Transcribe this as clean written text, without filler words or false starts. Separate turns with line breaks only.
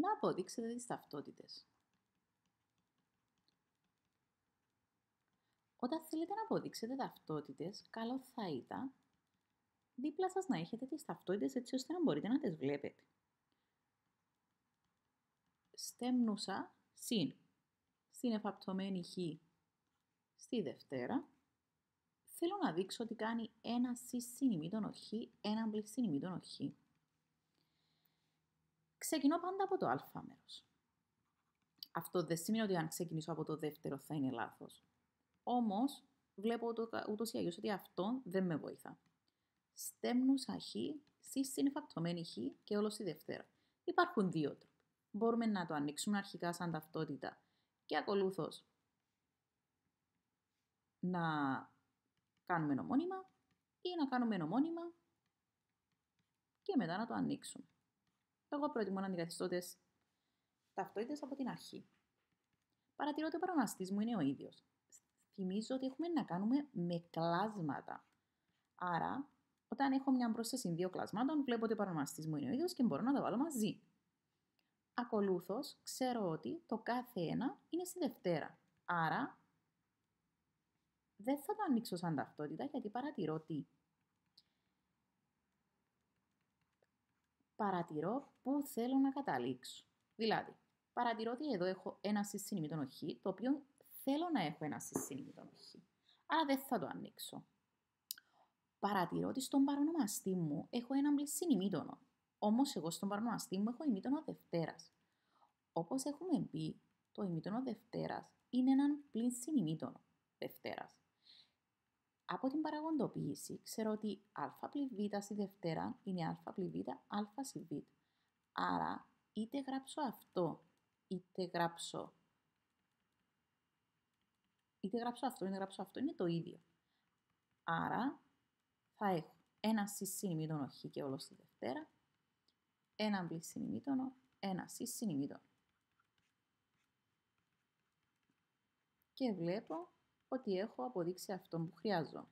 Να αποδείξετε τις ταυτότητες. Όταν θέλετε να αποδείξετε ταυτότητες, καλό θα ήταν δίπλα σας να έχετε τις ταυτότητες έτσι ώστε να μπορείτε να τις βλέπετε. Στέμνουσα συν συνεφαπτωμένη χ στη Δευτέρα. Θέλω να δείξω ότι κάνει ένα συν ημίτονο χ, έναν πλην ημίτονο χ. Ξεκινώ πάντα από το α μέρος. Αυτό δεν σημαίνει ότι αν ξεκινήσω από το δεύτερο θα είναι λάθος. Όμως, βλέπω ούτως ή αλλιώς ότι αυτό δεν με βοηθά. Στέμνουσα χ, συνεφαπτωμένη χ και όλο στη Δευτέρα. Υπάρχουν δύο τρόποι. Μπορούμε να το ανοίξουμε αρχικά σαν ταυτότητα και ακολούθως να κάνουμε ομώνυμα ή να κάνουμε ομώνυμα και μετά να το ανοίξουμε. Εγώ προτιμώ να αντικαθιστώ τις ταυτότητες από την αρχή. Παρατηρώ ότι ο παρονομαστής μου είναι ο ίδιος. Θυμίζω ότι έχουμε να κάνουμε με κλάσματα. Άρα, όταν έχω μια πρόσθεση δύο κλασμάτων, βλέπω ότι ο παρονομαστής μου είναι ο ίδιος και μπορώ να τα βάλω μαζί. Ακολούθως, ξέρω ότι το κάθε ένα είναι στη Δευτέρα. Άρα, δεν θα το ανοίξω σαν ταυτότητα γιατί παρατηρώ πού θέλω να καταλήξω. Δηλαδή, παρατηρώ ότι εδώ έχω ένα συν ημίτονο χ, το οποίο θέλω να έχω ένα συν ημίτονο χ. Άρα δεν θα το ανοίξω. Παρατηρώ ότι στον παρονομαστή μου έχω έναν πλην ημίτονο. Όμως εγώ στον παρονομαστή μου έχω ημίτονο Δευτέρας. Όπως έχουμε πει, το ημίτονο Δευτέρας είναι έναν πλην ημίτονο Δευτέρας. Από την παραγοντοποίηση ξέρω ότι α πλην β στη Δευτέρα είναι α πλην β, α συ β. Άρα είτε γράψω αυτό, είτε γράψω αυτό, είναι το ίδιο. Άρα θα έχω ένα συν ημίτονο χ και όλο στη Δευτέρα, έναν πλην ημίτονο, ένα συν ημίτονο. Και βλέπω ότι έχω αποδείξει αυτό που χρειάζομαι.